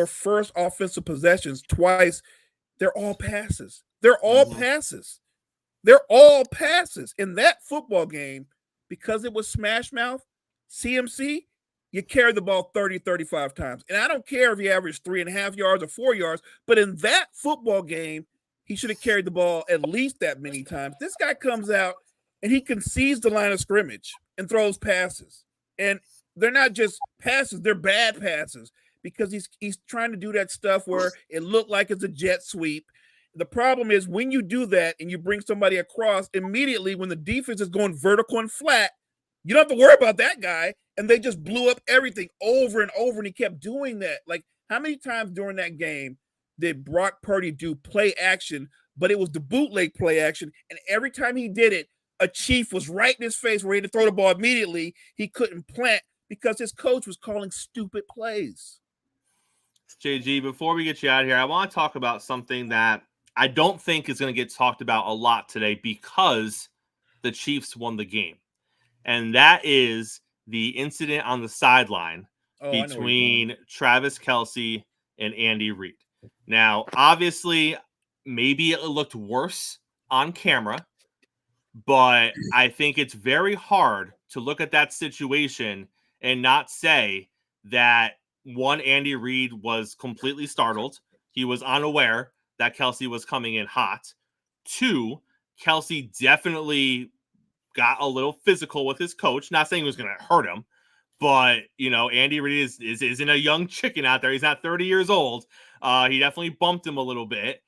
first offensive possessions twice, they're all passes. They're all Mhm. passes. They're all passes in that football game because it was smash mouth. CMC, you carry the ball 30, 35 times. And I don't care if you average 3.5 yards or 4 yards, but in that football game, he should have carried the ball at least that many times. This guy comes out and he concedes the line of scrimmage and throws passes. And they're not just passes, they're bad passes because he's trying to do that stuff where it looked like it's a jet sweep. The problem is when you do that and you bring somebody across, immediately when the defense is going vertical and flat, you don't have to worry about that guy. And they just blew up everything over and over. And he kept doing that. Like, how many times during that game did Brock Purdy do play action, but it was the bootleg play action? And every time he did it, a Chief was right in his face ready to throw the ball immediately. He couldn't plant because his coach was calling stupid plays. JG, before we get you out of here, I want to talk about something that I don't think is going to get talked about a lot today because the Chiefs won the game. And that is the incident on the sideline between Travis Kelce and Andy Reid. Now, obviously, maybe it looked worse on camera, but I think it's very hard to look at that situation and not say that, one, Andy Reid was completely startled. He was unaware that Kelce was coming in hot. 2, Kelce definitely got a little physical with his coach. Not saying he was going to hurt him, but, you know, Andy Reid isn't a young chicken out there. He's not 30 years old. He definitely bumped him a little bit.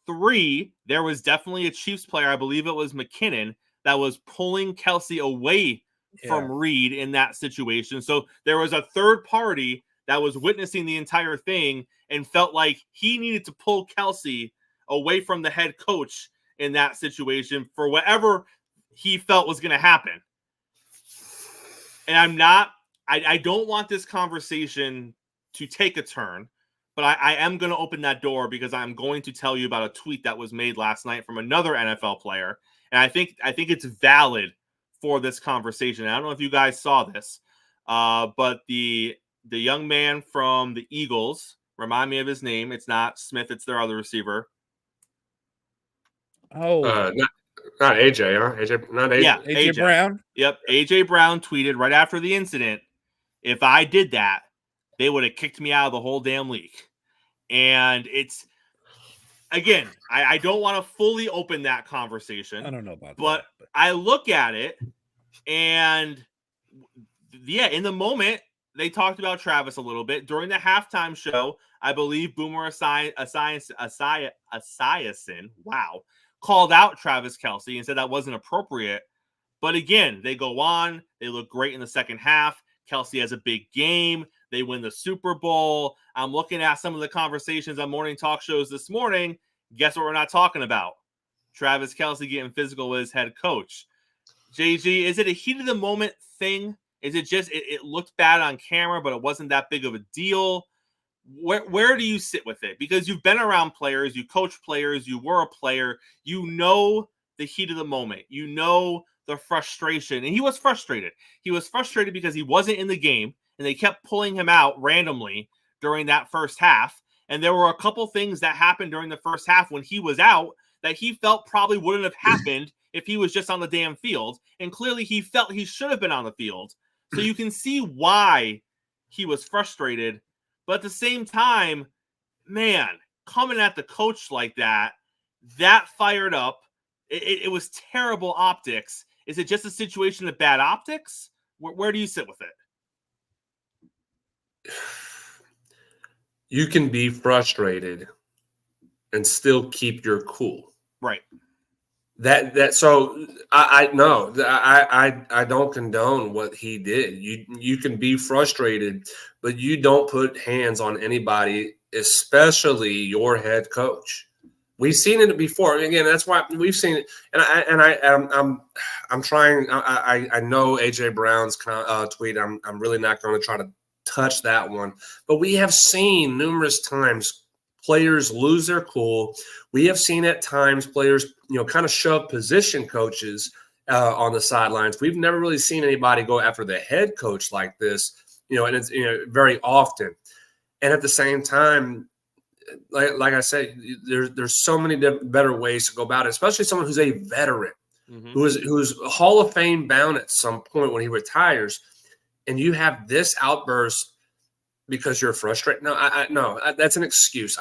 3, there was definitely a Chiefs player, I believe it was McKinnon, that was pulling Kelce away from Reid in that situation. So there was a third party that was witnessing the entire thing and felt like he needed to pull Kelce away from the head coach in that situation for whatever he felt was going to happen. And I don't want this conversation to take a turn, but I am going to open that door because I'm going to tell you about a tweet that was made last night from another NFL player. And I think it's valid for this conversation. I don't know if you guys saw this, but the young man from the Eagles, remind me of his name. It's not Smith. It's their other receiver. Not AJ, huh? AJ, not AJ. Yeah, AJ Brown. Yep, AJ Brown tweeted right after the incident, if I did that, they would have kicked me out of the whole damn league. And it's, again, I don't want to fully open that conversation. I don't know about but that. I look at it, and yeah, in the moment, they talked about Travis a little bit. During the halftime show, I believe Boomer Esiason, called out Travis Kelce and said that wasn't appropriate. But again, they go on. They look great in the second half. Kelce has a big game. They win the Super Bowl. I'm looking at some of the conversations on morning talk shows this morning. Guess what we're not talking about? Travis Kelce getting physical with his head coach. JG, is it a heat of the moment thing? Is it just it looked bad on camera, but it wasn't that big of a deal? Where do you sit with it? Because you've been around players, you coach players, you were a player, you know the heat of the moment, you know the frustration. And he was frustrated. He was frustrated because he wasn't in the game, and they kept pulling him out randomly during that first half. And there were a couple things that happened during the first half when he was out that he felt probably wouldn't have happened if he was just on the damn field. And clearly he felt he should have been on the field. So you can see why he was frustrated. But at the same time, man, coming at the coach like that fired up. It was terrible optics. Is it just a situation of bad optics? Where do you sit with it? You can be frustrated and still keep your cool. Right. So I don't condone what he did. You can be frustrated, but you don't put hands on anybody, especially your head coach. We've seen it before. Again, that's why we've seen it. I'm trying. I know AJ Brown's tweet. I'm really not going to try to touch that one. But we have seen numerous times players lose their cool. We have seen at times players, kind of shove position coaches on the sidelines. We've never really seen anybody go after the head coach like this, and it's very often. And at the same time, like I said, there's so many better ways to go about it, especially someone who's a veteran, who's Hall of Fame bound at some point when he retires, and you have this outburst because you're frustrated. No, that's an excuse.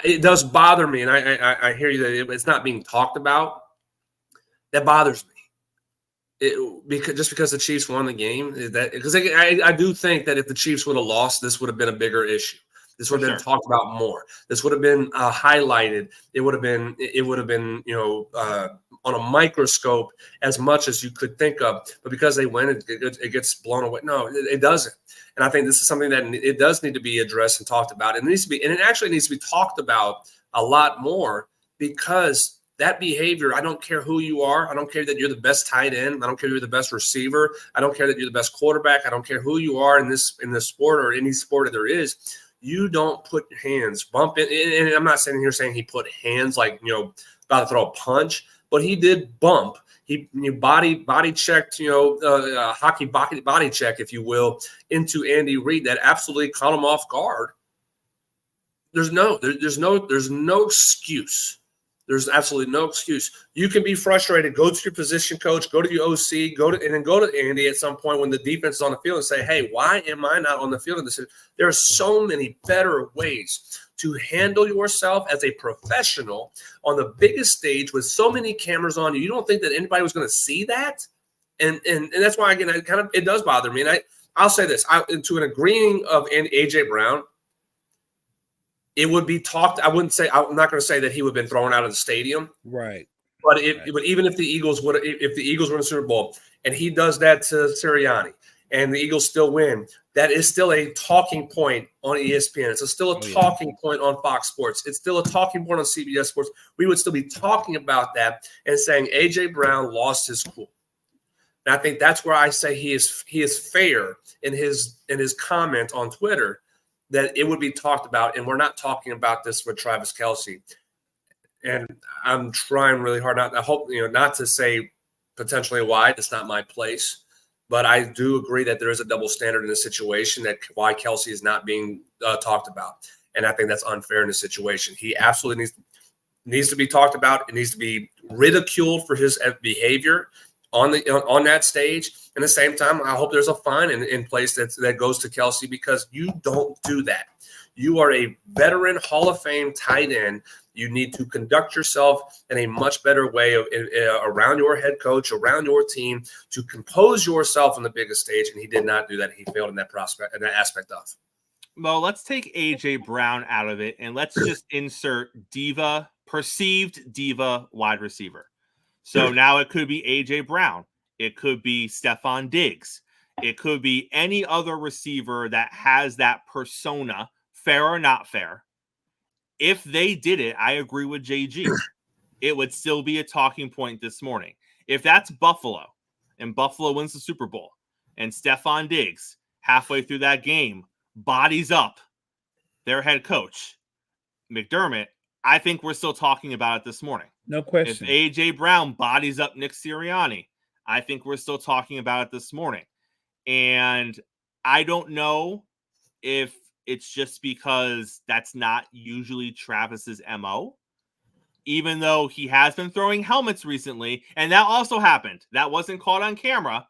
It does bother me, and I hear you that it's not being talked about. That bothers me. Because the Chiefs won the game, because I do think that if the Chiefs would have lost, this would have been a bigger issue. This would have been talked about more. This would have been highlighted. It would have been on a microscope as much as you could think of. But because they win, it gets blown away. No, it doesn't. And I think this is something that it does need to be addressed and talked about. It needs to be, and it actually needs to be talked about a lot more, because that behavior, I don't care who you are. I don't care that you're the best tight end. I don't care if you're the best receiver. I don't care that you're the best quarterback. I don't care who you are in this sport or any sport that there is. You don't put hands, bump it. And I'm not sitting here saying he put hands like, about to throw a punch, but he did bump. He body checked, hockey body check, if you will, into Andy Reid that absolutely caught him off guard. There's no excuse. There's absolutely no excuse. You can be frustrated. Go to your position coach. Go to your OC. And then go to Andy at some point when the defense is on the field and say, "Hey, why am I not on the field in this?" There are so many better ways to handle yourself as a professional on the biggest stage with so many cameras on you. You don't think that anybody was going to see that? And that's why, again, it does bother me. And I'll say this: to an agreeing of AJ Brown. It would be talked. I'm not going to say that he would have been thrown out of the stadium, right? But even if the Eagles were in the Super Bowl and he does that to Sirianni and the Eagles still win, that is still a talking point on ESPN. It's still a talking point on Fox Sports. It's still a talking point on CBS Sports. We would still be talking about that and saying AJ Brown lost his cool. And I think that's where I say he is fair in his comment on Twitter, that it would be talked about, and we're not talking about this with Travis Kelce. And I'm trying really hard not to say potentially why. It's not my place, but I do agree that there is a double standard in this situation, that why Kelce is not being talked about, and I think that's unfair in this situation. He absolutely needs to be talked about. It needs to be ridiculed for his behavior on that stage. At the same time, I hope there's a fine in place that goes to Kelce, because you don't do that. You are a veteran Hall of Fame tight end. You need to conduct yourself in a much better way around your head coach, around your team, to compose yourself on the biggest stage. And he did not do that. He failed in that aspect of. Well, let's take AJ Brown out of it, and let's just insert perceived diva wide receiver. So now it could be AJ Brown. It could be Stefon Diggs. It could be any other receiver that has that persona, fair or not fair. If they did it, I agree with JG. It would still be a talking point this morning. If that's Buffalo, and Buffalo wins the Super Bowl, and Stefon Diggs, halfway through that game, bodies up their head coach, McDermott, I think we're still talking about it this morning. No question. If AJ Brown bodies up Nick Sirianni, I think we're still talking about it this morning. And I don't know if it's just because that's not usually Travis's MO, even though he has been throwing helmets recently. And that also happened. That wasn't caught on camera,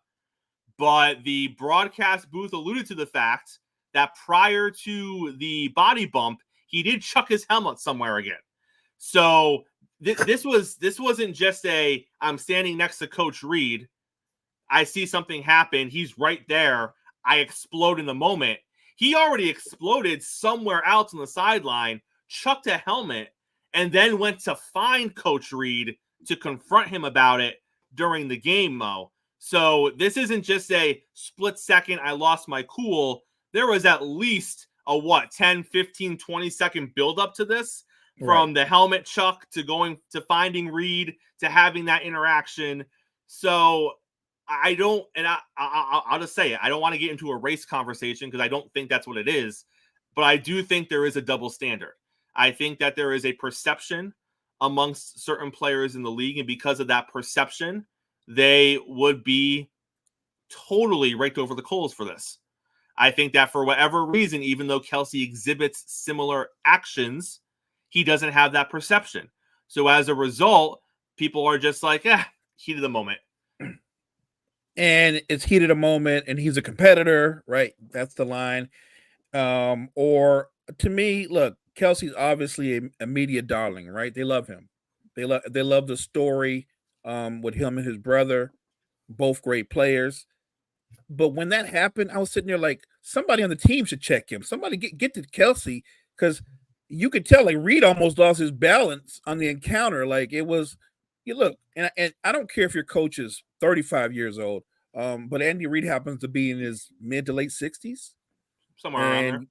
but the broadcast booth alluded to the fact that prior to the body bump, he did chuck his helmet somewhere again. So this wasn't just I'm standing next to Coach Reid, I see something happen, he's right there, I explode in the moment. He already exploded somewhere else on the sideline, chucked a helmet, and then went to find Coach Reid to confront him about it during the game, Mo. So this isn't just a split second, I lost my cool. There was at least a 10, 15, 20 second buildup to this, from the helmet chuck to going to finding Reid to having that interaction. So I don't, and I'll just say it, I don't want to get into a race conversation because I don't think that's what it is, but I do think there is a double standard. I think that there is a perception amongst certain players in the league, and because of that perception, they would be totally raked over the coals for this. I think that for whatever reason, even though Kelsey exhibits similar actions, he doesn't have that perception. So as a result, people are just like, heat of the moment. And it's heat of the moment, and he's a competitor, right? That's the line. Or to me, look, Kelsey's obviously a media darling, right? They love him. They love the story with him and his brother, both great players. But when that happened, I was sitting there like, somebody on the team should check him. Somebody get to Kelsey, because you could tell like Reed almost lost his balance on the encounter. Like it was, you look, and I don't care if your coach is 35 years old, but Andy Reid happens to be in his mid to late 60s. Somewhere around there.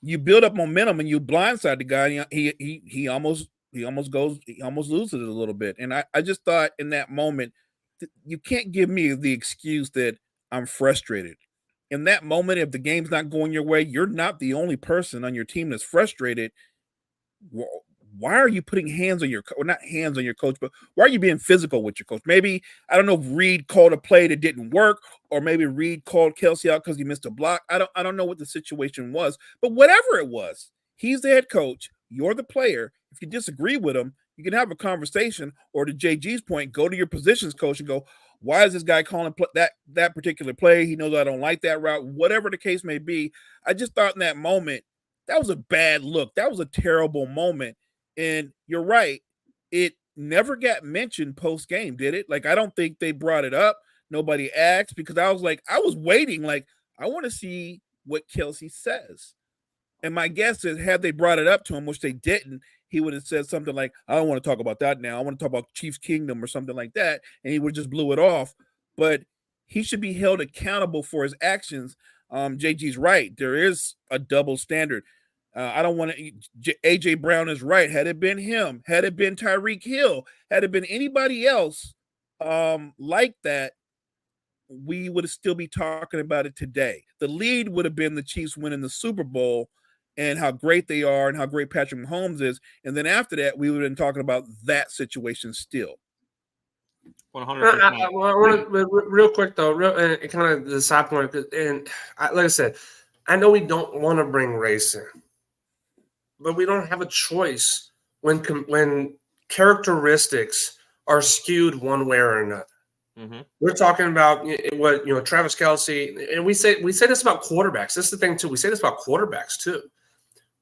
You build up momentum and you blindside the guy. He almost loses it a little bit. And I just thought in that moment, you can't give me the excuse that I'm frustrated. In that moment, if the game's not going your way, you're not the only person on your team that's frustrated. Why are you putting hands on your coach? Not hands on your coach, but why are you being physical with your coach? Maybe, I don't know if Reed called a play that didn't work, or maybe Reed called Kelsey out because he missed a block. I don't know what the situation was, but whatever it was, he's the head coach. You're the player. If you disagree with him, you can have a conversation, or to JG's point, go to your positions coach and go, why is this guy calling that particular play? He knows I don't like that route. Whatever the case may be, I just thought in that moment, that was a bad look. That was a terrible moment. And you're right. It never got mentioned post-game, did it? Like, I don't think they brought it up. Nobody asked, because I was waiting. Like, I want to see what Kelsey says. And my guess is, had they brought it up to him, which they didn't, he would have said something like, I don't want to talk about that now. I want to talk about Chiefs Kingdom or something like that. And he would just blew it off. But he should be held accountable for his actions. JG's right. There is a double standard. I don't want to. AJ Brown is right. Had it been him, had it been Tyreek Hill, had it been anybody else like that, we would still be talking about it today. The lead would have been the Chiefs winning the Super Bowl and how great they are and how great Patrick Mahomes is. And then after that, we would have been talking about that situation still. 100%. I want to real quick though, and kind of the side point, and like I said, I know we don't want to bring race in, but we don't have a choice when characteristics are skewed one way or another. Mm-hmm. We're talking about what Travis Kelce, and we say this about quarterbacks. This is the thing too. We say this about quarterbacks too.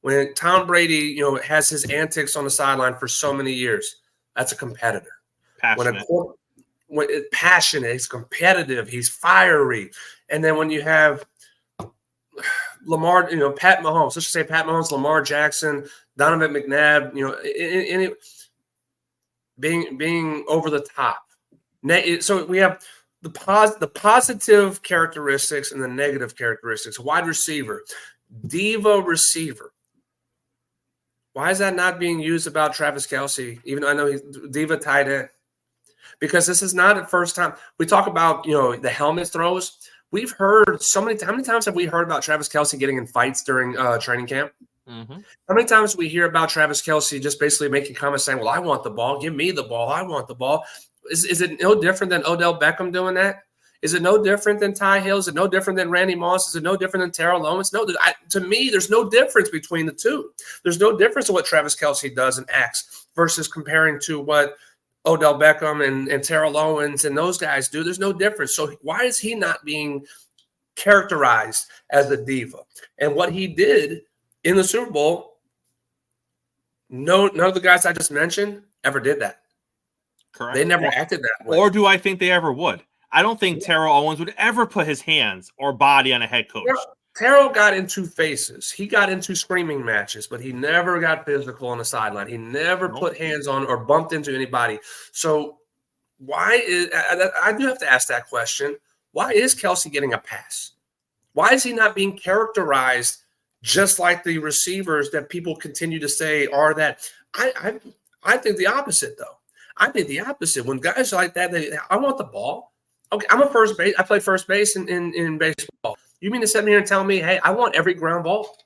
When Tom Brady, has his antics on the sideline for so many years, that's a competitor. Passionate. When it's passionate, he's competitive, he's fiery, and then when you have Lamar, Pat Mahomes, let's just say Pat Mahomes, Lamar Jackson, Donovan McNabb, being over the top. So we have the positive characteristics and the negative characteristics. Wide receiver, diva receiver. Why is that not being used about Travis Kelce? Even though I know he's diva tight end, because this is not the first time we talk about the helmet throws. We've heard so many. How many times have we heard about Travis Kelce getting in fights during training camp? Mm-hmm. How many times do we hear about Travis Kelce just basically making comments saying, "Well, I want the ball. Give me the ball. I want the ball." Is it no different than Odell Beckham doing that? Is it no different than Ty Hill? Is it no different than Randy Moss? Is it no different than Terrell Owens? No, to me, there's no difference between the two. There's no difference in what Travis Kelce does and acts versus comparing to what Odell Beckham and Terrell Owens and those guys do. There's no difference. So why is he not being characterized as a diva? And what he did in the Super Bowl, none of the guys I just mentioned ever did that. Correct. They never acted that way. Or do I think they ever would? I don't think Terrell Owens would ever put his hands or body on a head coach. Terrell got into faces. He got into screaming matches, but he never got physical on the sideline. He never put hands on or bumped into anybody. So why is – I do have to ask that question. Why is Kelce getting a pass? Why is he not being characterized just like the receivers that people continue to say are that? I think the opposite, though. I think the opposite. When guys like that, I want the ball. Okay, I'm a first base. I play first base in baseball. You mean to sit here and tell me, hey, I want every ground ball?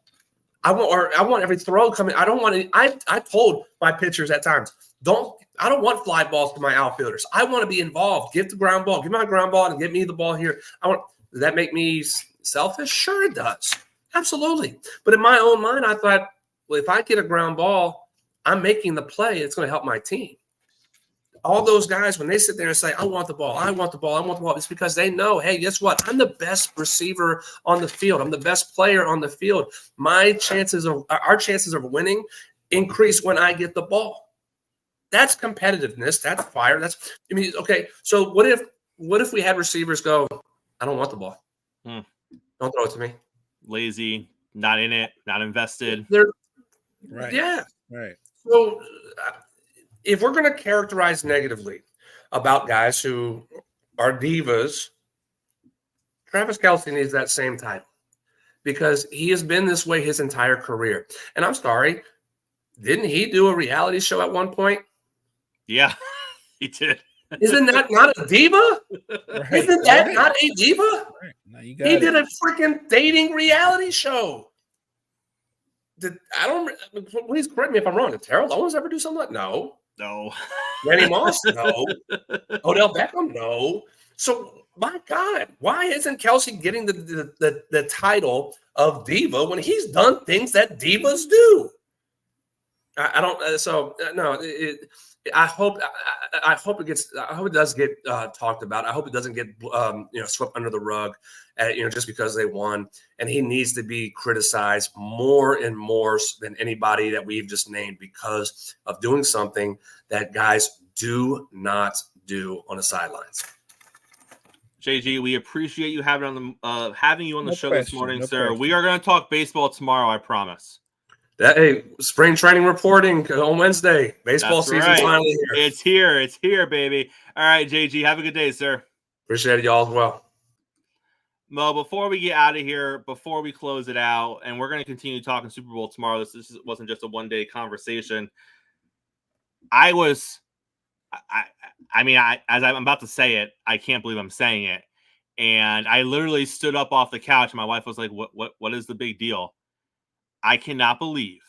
I want every throw coming. I don't want any. I told my pitchers at times, I don't want fly balls to my outfielders. I want to be involved. Give the ground ball. Give my ground ball and give me the ball here. Does that make me selfish? Sure it does. Absolutely. But in my own mind, I thought, well, if I get a ground ball, I'm making the play. It's going to help my team. All those guys, when they sit there and say, I want the ball, I want the ball, I want the ball, it's because they know, hey, guess what? I'm the best receiver on the field. I'm the best player on the field. Our chances of winning increase when I get the ball. That's competitiveness. That's fire. Okay. So what if we had receivers go, I don't want the ball. Don't throw it to me. Lazy, not in it, not invested. Right. Yeah. Right. So if we're going to characterize negatively about guys who are divas, Travis Kelce needs that same title because he has been this way his entire career. And I'm sorry, didn't he do a reality show at one point? Yeah, he did. Isn't that not a diva? Right. Isn't that not a diva? Right. Now you He did a freaking dating reality show. Please correct me if I'm wrong. Did Terrell Owens ever do something like no? No. Randy Moss? No. Odell Beckham? No. So, my God, why isn't Kelce getting the title of diva when he's done things that divas do? I don't. So no. I hope it does get talked about. I hope it doesn't get swept under the rug, just because they won. And he needs to be criticized more and more than anybody that we've just named because of doing something that guys do not do on the sidelines. JG, we appreciate you having you on the show this morning, sir. Question. We are going to talk baseball tomorrow, I promise. Hey, spring training reporting on Wednesday. Baseball season's finally here. It's here. It's here, baby. All right, JG, have a good day, sir. Appreciate it, y'all, as well. Mo, before we get out of here, before we close it out, and we're going to continue talking Super Bowl tomorrow. This wasn't just a one-day conversation. As I'm about to say it, I can't believe I'm saying it. And I literally stood up off the couch, and my wife was like, what is the big deal? I cannot believe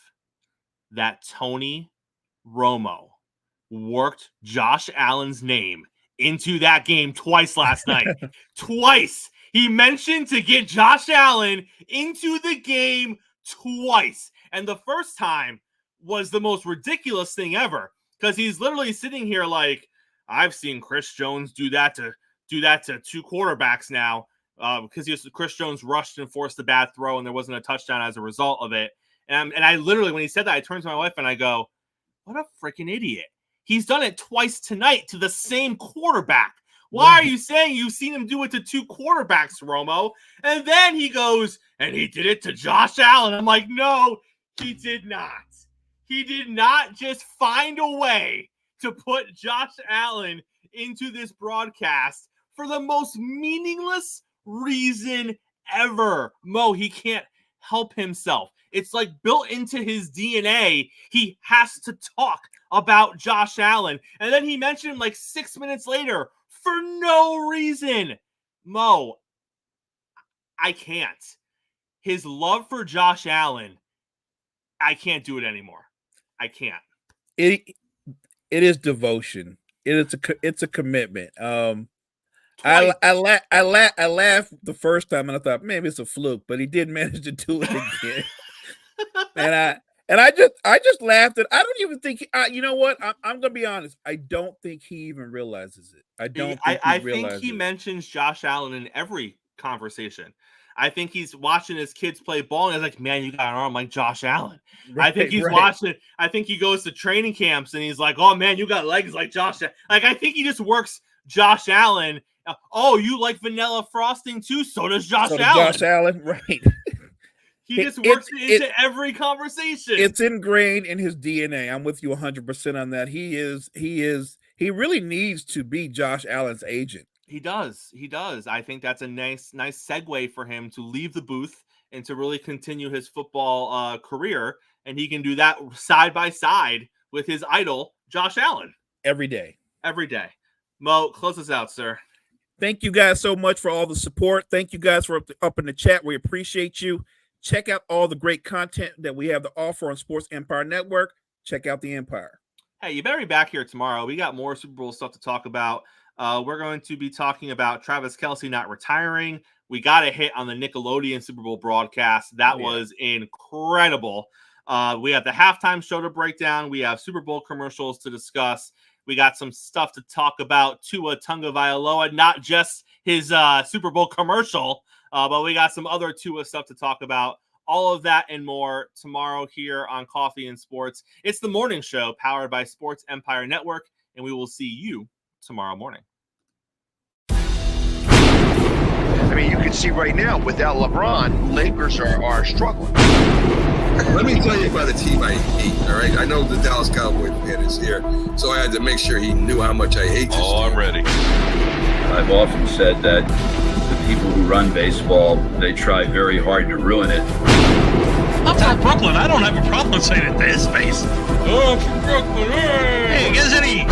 that Tony Romo worked Josh Allen's name into that game twice last night. Twice. He mentioned to get Josh Allen into the game twice. And the first time was the most ridiculous thing ever because he's literally sitting here like, I've seen Chris Jones do that to two quarterbacks now. Because Chris Jones rushed and forced a bad throw, and there wasn't a touchdown as a result of it. And I literally, when he said that, I turned to my wife and I go, "What a freaking idiot! He's done it twice tonight to the same quarterback. Why are you saying you've seen him do it to two quarterbacks, Romo?" And then he goes, "And he did it to Josh Allen." I'm like, "No, he did not. He did not just find a way to put Josh Allen into this broadcast for the most meaningless reason ever." Mo, he can't help himself. It's like built into his DNA. He has to talk about Josh Allen. And then he mentioned him like 6 minutes later for no reason. Mo, I can't. His love for Josh Allen, I can't do it anymore. I can't. It is devotion. It's a commitment. I laughed the first time and I thought maybe it's a fluke, but he did manage to do it again. and I just laughed at. I don't even think you know what? I'm gonna be honest. I don't think he even realizes it. I think he mentions Josh Allen in every conversation. I think he's watching his kids play ball and he's like, "Man, you got an arm like Josh Allen." Right, I think he's watching. I think he goes to training camps and he's like, "Oh man, you got legs like Josh." Like I think he just works Josh Allen. Oh, you like vanilla frosting too? So does Josh Allen. Josh Allen, right? He just works it into every conversation. It's ingrained in his DNA. I'm with you 100% on that. He really needs to be Josh Allen's agent. He does. I think that's a nice segue for him to leave the booth and to really continue his football career. And he can do that side by side with his idol, Josh Allen. Every day. Mo, close us out, sir. Thank you guys so much for all the support. Thank you guys for up in the chat. We appreciate you. Check out all the great content that we have to offer on Sports Empire Network. Check out the Empire. Hey, you better be back here tomorrow. We got more Super Bowl stuff to talk about. We're going to be talking about Travis Kelce not retiring. We got a hit on the Nickelodeon Super Bowl broadcast. That was incredible. We have the halftime show to break down. We have Super Bowl commercials to discuss. We got some stuff to talk about Tua Tagovailoa, not just his Super Bowl commercial, but we got some other Tua stuff to talk about. All of that and more tomorrow here on Coffee and Sports. It's the morning show powered by Sports Empire Network, and we will see you tomorrow morning. I mean, you can see right now, without LeBron, Lakers are struggling. Let me tell you about a team I hate, all right? I know the Dallas Cowboys fan is here, so I had to make sure he knew how much I hate this team. I'm ready. I've often said that the people who run baseball, they try very hard to ruin it. I'm from Brooklyn. I don't have a problem saying it to his face. Oh, I'm from Brooklyn. Hey, you guys any